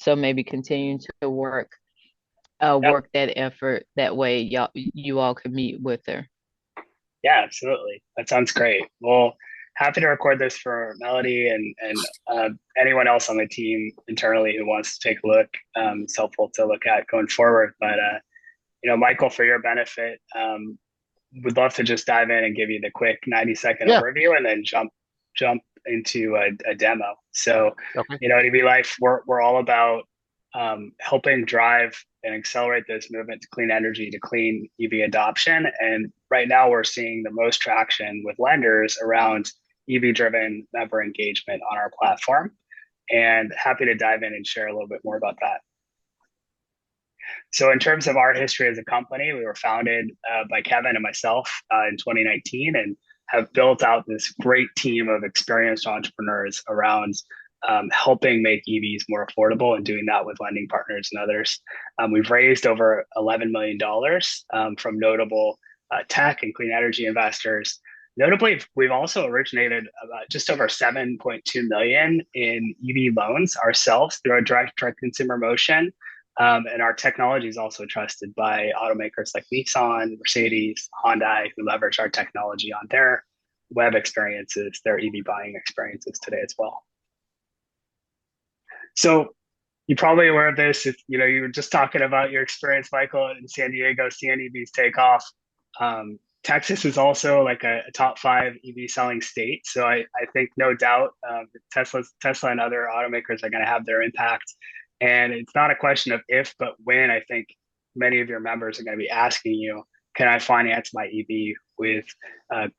So maybe continue to Yep. work that effort that way you all can meet with her. Yeah, absolutely. That sounds great. Well, happy to record this for Melody and anyone else on the team internally who wants to take a look. It's helpful to look at going forward. But Michael, for your benefit, would love to just dive in and give you the quick 90-second Yeah. overview and then jump into a demo. So, Okay. at EV Life, we're all about helping drive and accelerate this movement to clean energy, to clean EV adoption. And right now, we're seeing the most traction with lenders around EV-driven member engagement on our platform. And happy to dive in and share a little bit more about that. So, in terms of our history as a company, we were founded by Kevin and myself in 2019 and have built out this great team of experienced entrepreneurs around helping make EVs more affordable and doing that with lending partners and others. We've raised over $11 million from notable tech and clean energy investors. Notably, we've also originated about just over 7.2 million in EV loans ourselves through a direct consumer motion. And our technology is also trusted by automakers like Nissan, Mercedes, Hyundai, who leverage our technology on their web experiences, their EV buying experiences today as well. So you're probably aware of this. If you were just talking about your experience, Michael, in San Diego, seeing EVs take off. Texas is also like a top 5 EV selling state. So I think no doubt Tesla and other automakers are going to have their impact. And it's not a question of if, but when. I think many of your members are going to be asking you, can I finance my EV with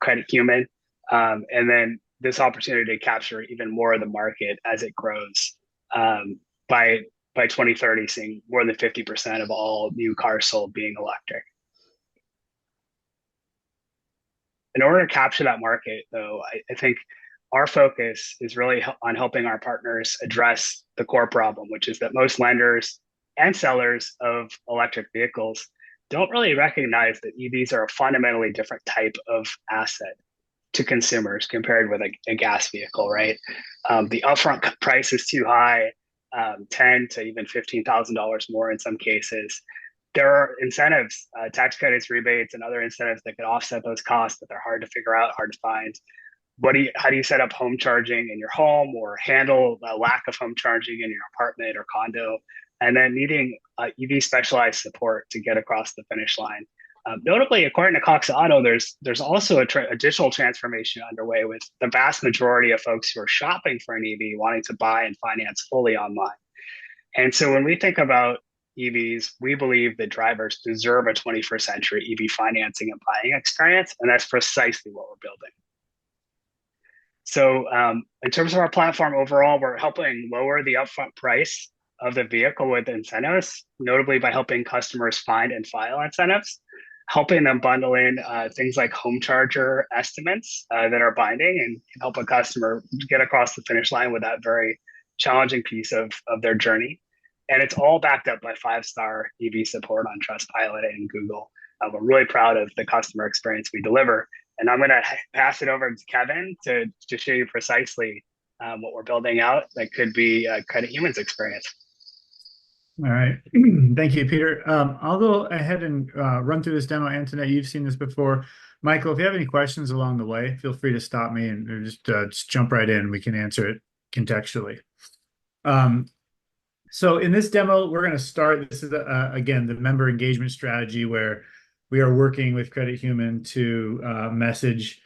Credit Human? And then this opportunity to capture even more of the market as it grows. By 2030, seeing more than 50% of all new cars sold being electric. In order to capture that market, though, I think our focus is really on helping our partners address the core problem, which is that most lenders and sellers of electric vehicles don't really recognize that EVs are a fundamentally different type of asset to consumers compared with a gas vehicle, right? The upfront price is too high, ten to even $15,000 more in some cases. There are incentives, tax credits, rebates, and other incentives that can offset those costs, but they're hard to figure out, hard to find. How do you set up home charging in your home or handle a lack of home charging in your apartment or condo? And then needing EV specialized support to get across the finish line. Notably, according to Cox Auto, there's also a digital transformation underway with the vast majority of folks who are shopping for an EV wanting to buy and finance fully online. And so when we think about EVs, we believe that drivers deserve a 21st century EV financing and buying experience, and that's precisely what we're building. So in terms of our platform overall, we're helping lower the upfront price of the vehicle with incentives, notably by helping customers find and file incentives, helping them bundle in things like home charger estimates that are binding and can help a customer get across the finish line with that very challenging piece of their journey. And it's all backed up by 5-star EV support on Trustpilot and Google. We're really proud of the customer experience we deliver. And I'm going to pass it over to Kevin to show you precisely what we're building out that could be Credit Human's experience. All right. Thank you, Peter. I'll go ahead and run through this demo. Antoinette, you've seen this before. Michael, if you have any questions along the way, feel free to stop me and or just jump right in. We can answer it contextually. So in this demo, we're going to start. This is, again, the member engagement strategy where we are working with Credit Human to message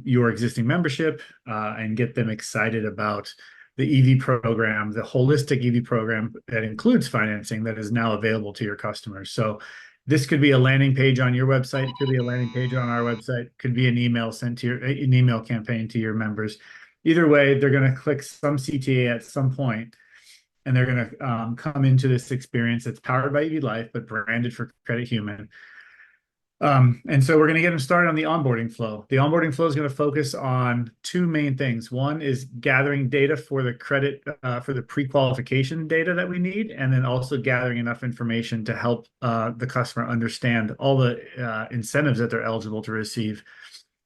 your existing membership and get them excited about the EV program, the holistic EV program that includes financing that is now available to your customers. So this could be a landing page on your website, could be a landing page on our website, could be an email sent to an email campaign to your members. Either way, they're going to click some CTA at some point, and they're going to come into this experience that's powered by EV Life, but branded for Credit Human. And so we're going to get them started on the onboarding flow. The onboarding flow is going to focus on 2 main things. One is gathering data for the credit, for the pre-qualification data that we need, and then also gathering enough information to help the customer understand all the incentives that they're eligible to receive,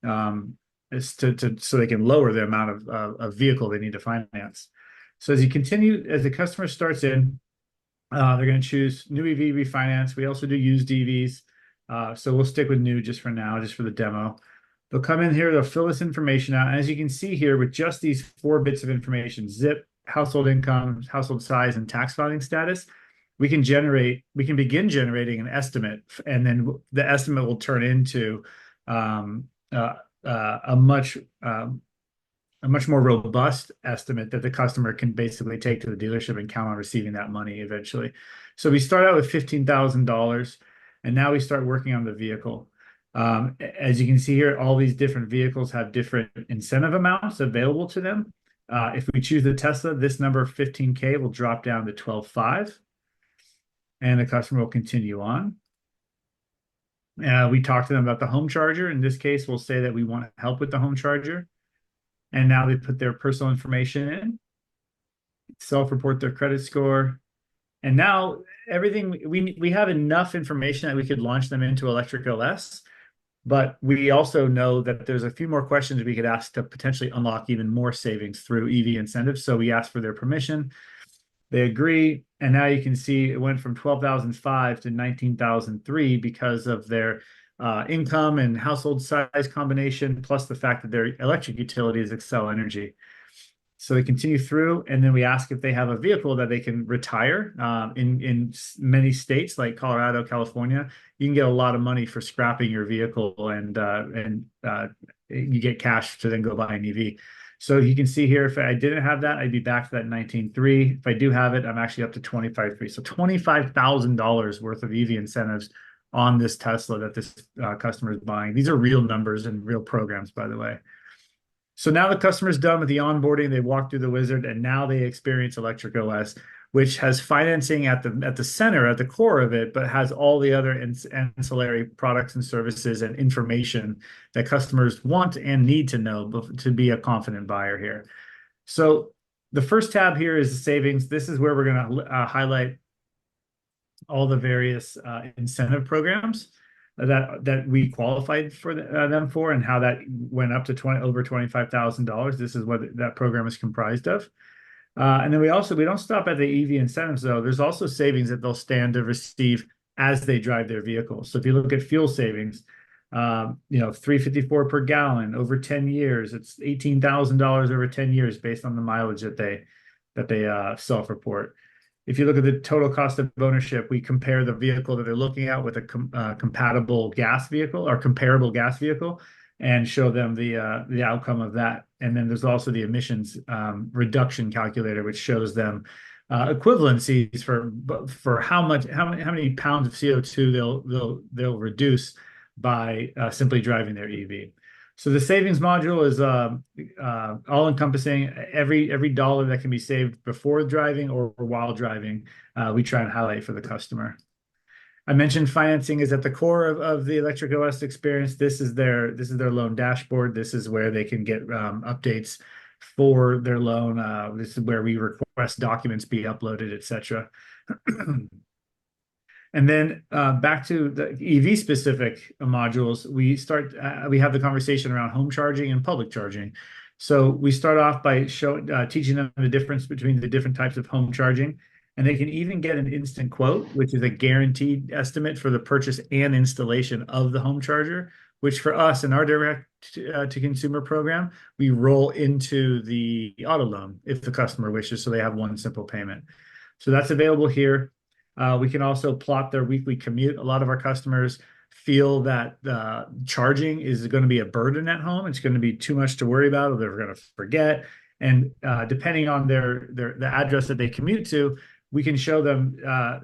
so they can lower the amount of vehicle they need to finance. So as you continue, as the customer starts in, they're going to choose new EV refinance. We also do used EVs. So we'll stick with new just for now, just for the demo. They'll come in here, they'll fill this information out. And as you can see here, with just these 4 bits of information, zip, household income, household size, and tax filing status, we can begin generating an estimate, and then the estimate will turn into a much more robust estimate that the customer can basically take to the dealership and count on receiving that money eventually. So we start out with $15,000, and now we start working on the vehicle. As you can see here, all these different vehicles have different incentive amounts available to them. If we choose the Tesla, this number 15K will drop down to 12.5, and the customer will continue on. We talk to them about the home charger. In this case, we'll say that we want help with the home charger. And now they put their personal information in, self-report their credit score. And now everything, we have enough information that we could launch them into Electric OS. But we also know that there's a few more questions we could ask to potentially unlock even more savings through EV incentives. So we ask for their permission. They agree, and now you can see it went from 12,005 to 19,003 because of their income and household size combination, plus the fact that their electric utility is Xcel Energy. So they continue through, and then we ask if they have a vehicle that they can retire. In many states like Colorado, California, you can get a lot of money for scrapping your vehicle, and you get cash to then go buy an EV. So you can see here, if I didn't have that, I'd be back to that 19.3. If I do have it, I'm actually up to 25.3. So $25,000 worth of EV incentives on this Tesla that this customer is buying. These are real numbers and real programs, by the way. So now the customer's done with the onboarding, they walk through the wizard, and now they experience Electric OS, which has financing at the center, at the core of it, but has all the other ancillary products and services and information that customers want and need to know to be a confident buyer here. So the first tab here is the savings. This is where we're going to highlight all the various incentive programs that we qualified for them for, and how that went up to over $25,000. This is what that program is comprised of. And then we don't stop at the EV incentives, though. There's also savings that they'll stand to receive as they drive their vehicles. So if you look at fuel savings, $3.54 per gallon over 10 years, it's $18,000 over 10 years based on the mileage that they self-report. If you look at the total cost of ownership, we compare the vehicle that they're looking at with a compatible gas vehicle or comparable gas vehicle, and show them the outcome of that. And then there's also the emissions reduction calculator, which shows them equivalencies for how many pounds of CO2 they'll reduce by simply driving their EV. So the savings module is all encompassing. Every dollar that can be saved before driving or while driving, we try and highlight for the customer. I mentioned financing is at the core of the Electric OS experience. This is their loan dashboard. This is where they can get updates for their loan. This is where we request documents be uploaded, etc. And then back to the EV specific modules, we have the conversation around home charging and public charging. So we start off by teaching them the difference between the different types of home charging. And they can even get an instant quote, which is a guaranteed estimate for the purchase and installation of the home charger, which for us in our direct to consumer program, we roll into the auto loan if the customer wishes, so they have one simple payment. So that's available here. We can also plot their weekly commute. A lot of our customers feel that charging is going to be a burden at home. It's going to be too much to worry about, or they're going to forget. And depending on the address that they commute to, we can show them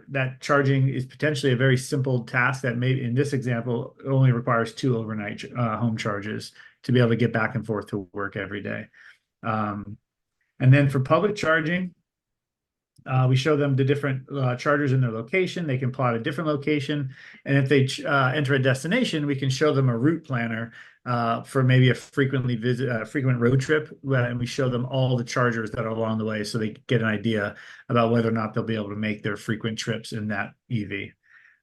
that charging is potentially a very simple task that maybe in this example only requires 2 overnight home charges to be able to get back and forth to work every day. And then for public charging, we show them the different chargers in their location. They can plot a different location. And if they enter a destination, we can show them a route planner for maybe a frequent road trip. And we show them all the chargers that are along the way, so they get an idea about whether or not they'll be able to make their frequent trips in that EV.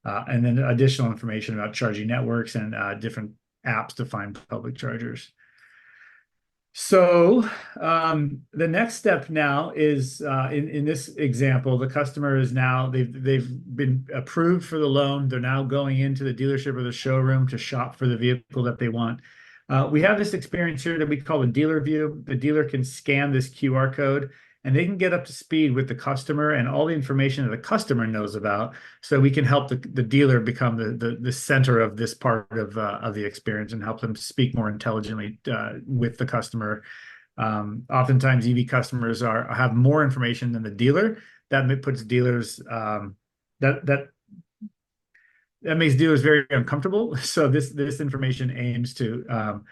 And then additional information about charging networks and different apps to find public chargers. So the next step now is in this example, the customer is now they've been approved for the loan. They're now going into the dealership or the showroom to shop for the vehicle that they want. We have this experience here that we call the dealer view. The dealer can scan this QR code and they can get up to speed with the customer and all the information that the customer knows about. So we can help the dealer become the center of this part of the experience and help them speak more intelligently with the customer. Oftentimes, EV customers have more information than the dealer. That puts dealers that makes dealers very uncomfortable. So this information aims to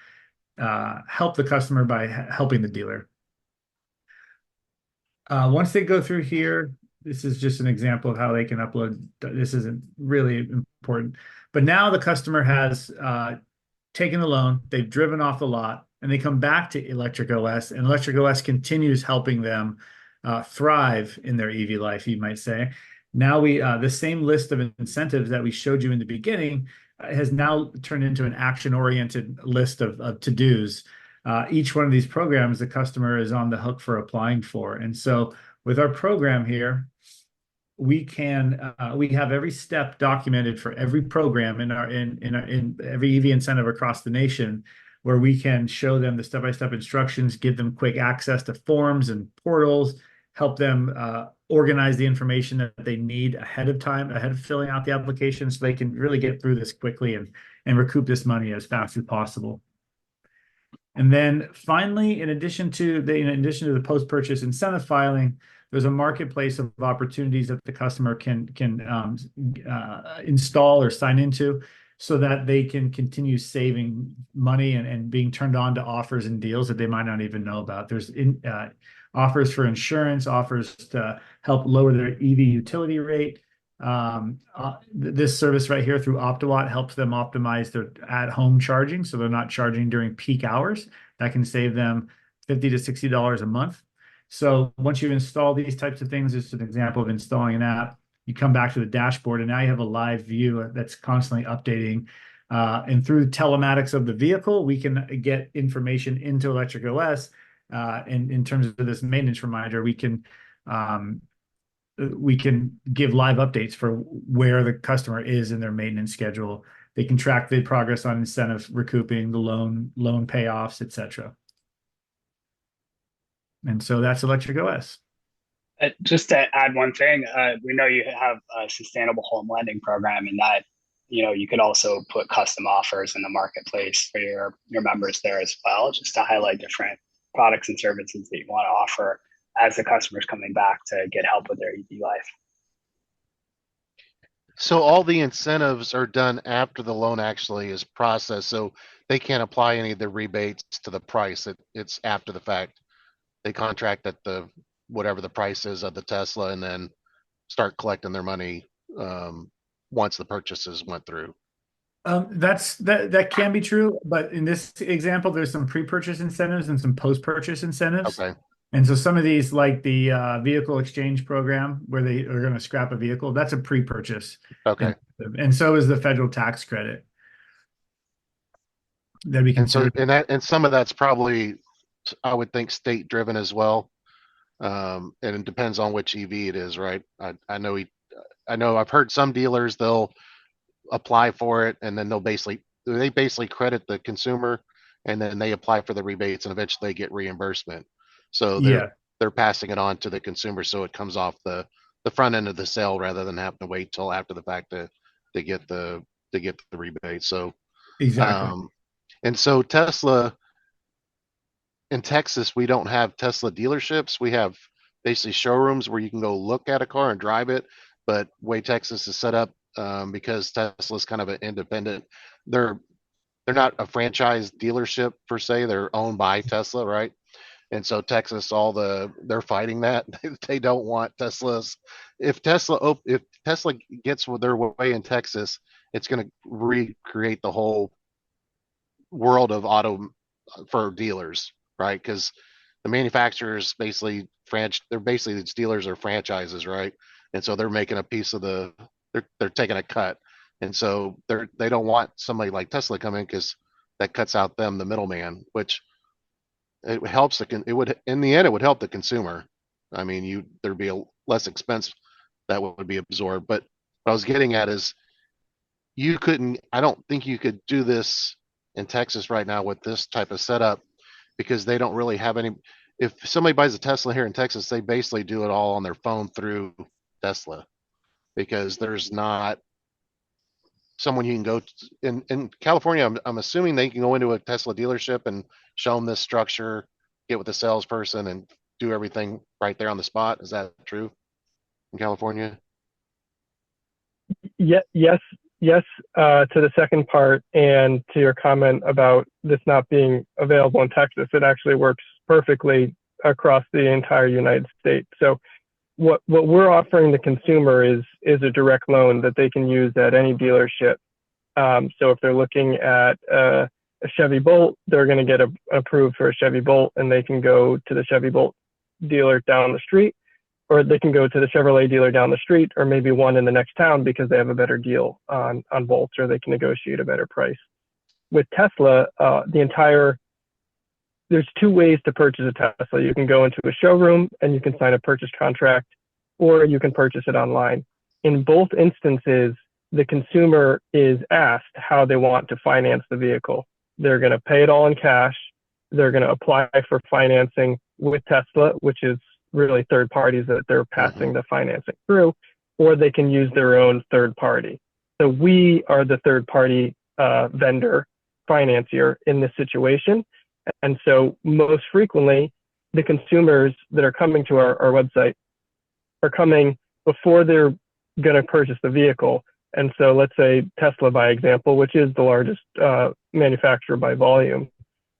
help the customer by helping the dealer. Once they go through here, this is just an example of how they can upload. This isn't really important, but now the customer has taken the loan, they've driven off the lot, and they come back to Electric OS, and Electric OS continues helping them thrive in their EV life, you might say. Now the same list of incentives that we showed you in the beginning has now turned into an action-oriented list of to-dos. Each one of these programs, the customer is on the hook for applying for. And so with our program here, we have every step documented for every program in every EV incentive across the nation, where we can show them the step-by-step instructions, give them quick access to forms and portals, help them organize the information that they need ahead of time, ahead of filling out the application, so they can really get through this quickly and recoup this money as fast as possible. And then finally, in addition to the post-purchase incentive filing, there's a marketplace of opportunities that the customer can install or sign into, so that they can continue saving money and being turned on to offers and deals that they might not even know about. There's offers for insurance, offers to help lower their EV utility rate. This service right here through OptiWatt helps them optimize their at-home charging, so they're not charging during peak hours. That can save them $50 to $60 a month. So once you install these types of things, this is an example of installing an app. You come back to the dashboard, and now you have a live view that's constantly updating. And through telematics of the vehicle, we can get information into Electric OS. And in terms of this maintenance reminder, we can give live updates for where the customer is in their maintenance schedule. They can track the progress on incentive recouping, the loan payoffs, etc. And so that's Electric OS. Just to add one thing, we know you have a sustainable home lending program, and that you could also put custom offers in the marketplace for your members there as well, just to highlight different products and services that you want to offer as the customer's coming back to get help with their EV life. So all the incentives are done after the loan actually is processed, so they can't apply any of the rebates to the price. It's after the fact. They contract at whatever the price is of the Tesla, and then start collecting their money once the purchases went through. That can be true, but in this example, there's some pre-purchase incentives and some post-purchase incentives. Okay. And so some of these, like the vehicle exchange program, where they are going to scrap a vehicle, that's a pre-purchase. Okay. And so is the federal tax credit. That we can. And some of that's probably, I would think, state driven as well. And it depends on which EV it is, right? I know I've heard some dealers, they'll apply for it, and then they basically credit the consumer, and then they apply for the rebates, and eventually they get reimbursement. So they're passing it on to the consumer, so it comes off the front end of the sale rather than having to wait till after the fact to get the rebate. So exactly. And so Tesla in Texas, we don't have Tesla dealerships. We have basically showrooms where you can go look at a car and drive it. But way Texas is set up, because Tesla's kind of an independent, they're not a franchise dealership per se. They're owned by Tesla, right? And so Texas, they're fighting that. They don't want Teslas. If Tesla gets their way in Texas, it's going to recreate the whole world of auto for dealers, right? Because the manufacturers basically these dealers are franchises, right? And so they're making a piece of they're taking a cut, and so they don't want somebody like Tesla come in, because that cuts out them, the middleman, which it helps it would, in the end, it would help the consumer. I mean, there'd be a less expense that would be absorbed. But what I was getting at is I don't think you could do this in Texas right now with this type of setup because they don't really have any. If somebody buys a Tesla here in Texas, they basically do it all on their phone through Tesla because there's not someone you can go to, in California. I'm assuming they can go into a Tesla dealership and show them this structure, get with the salesperson, and do everything right there on the spot. Is that true in California? Yes, yes, to the second part, and to your comment about this not being available in Texas, it actually works perfectly across the entire United States. So what we're offering the consumer is a direct loan that they can use at any dealership. So if they're looking at a Chevy Bolt, they're going to get approved for a Chevy Bolt, and they can go to the Chevy Bolt dealer down the street, or they can go to the Chevrolet dealer down the street, or maybe one in the next town because they have a better deal on bolts, or they can negotiate a better price. With Tesla, there's two ways to purchase a Tesla. You can go into a showroom and you can sign a purchase contract, or you can purchase it online. In both instances, the consumer is asked how they want to finance the vehicle. They're going to pay it all in cash. They're going to apply for financing with Tesla, which is really third parties that they're passing the financing through, or they can use their own third party. So we are the third party vendor financier in this situation. And so most frequently, the consumers that are coming to our website are coming before they're going to purchase the vehicle. And so let's say Tesla, by example, which is the largest manufacturer by volume,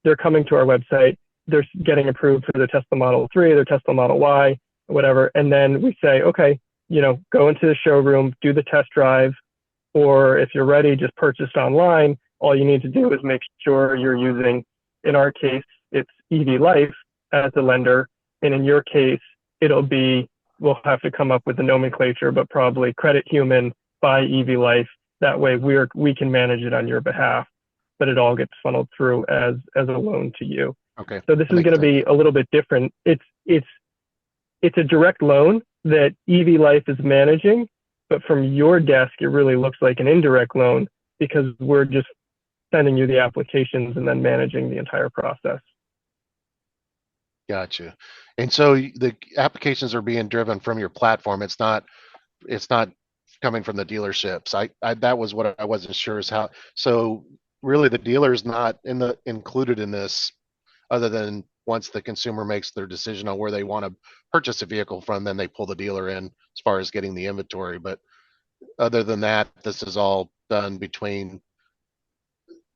they're coming to our website, they're getting approved for their Tesla Model 3, their Tesla Model Y, whatever. And then we say, okay, go into the showroom, do the test drive, or if you're ready, just purchase online. All you need to do is make sure you're using, in our case, it's EV Life as a lender. And in your case, we'll have to come up with the nomenclature, but probably Credit Human by EV Life. That way we can manage it on your behalf, but it all gets funneled through as a loan to you. Okay. So this is going to be a little bit different. It's a direct loan that EV Life is managing, but from your desk, it really looks like an indirect loan because we're just sending you the applications and then managing the entire process. Gotcha. And so the applications are being driven from your platform. It's not coming from the dealerships. That was what I wasn't sure is how. So really, the dealer is not included in this, other than once the consumer makes their decision on where they want to purchase a vehicle from, then they pull the dealer in as far as getting the inventory. But other than that, this is all done between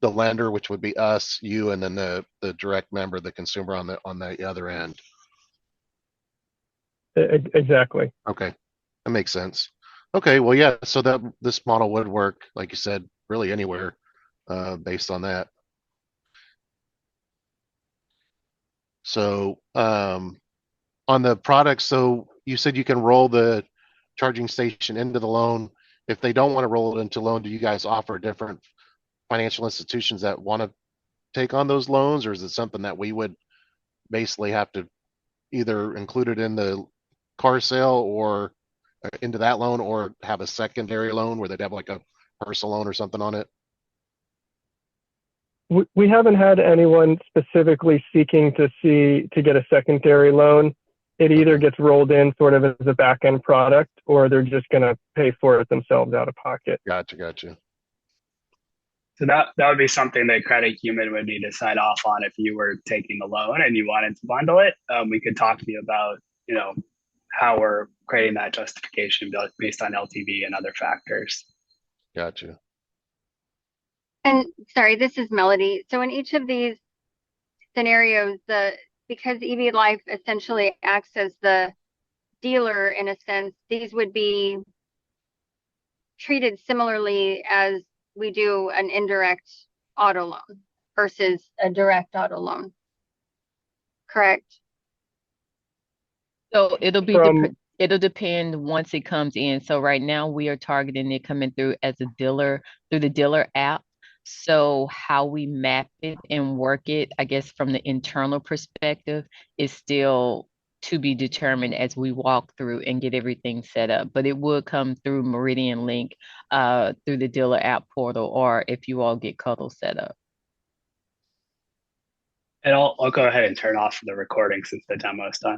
the lender, which would be us, you, and then the direct member, the consumer on the other end. Exactly. Okay, that makes sense. Okay, well, yeah. So this model would work, like you said, really anywhere, based on that. So on the product, so you said you can roll the charging station into the loan. If they don't want to roll it into loan, do you guys offer different financial institutions that want to take on those loans, or is it something that we would basically have to either include it in the car sale or into that loan, or have a secondary loan where they'd have like a personal loan or something on it? We haven't had anyone specifically seeking to get a secondary loan. It either gets rolled in sort of as a back end product, or they're just going to pay for it themselves out of pocket. Gotcha. So that would be something that Credit Human would need to sign off on if you were taking the loan and you wanted to bundle it. We could talk to you about, how we're creating that justification based on LTV and other factors. Gotcha. And sorry, this is Melody. So in each of these scenarios, because EV Life essentially acts as the dealer in a sense, these would be treated similarly as we do an indirect auto loan versus a direct auto loan. Correct? So it'll depend once it comes in. So right now we are targeting it coming through as a dealer through the dealer app. So how we map it and work it, I guess from the internal perspective, is still to be determined as we walk through and get everything set up. But it would come through Meridian Link, through the dealer app portal, or if you all get Cuddle set up. And I'll go ahead and turn off the recording since the demo is done.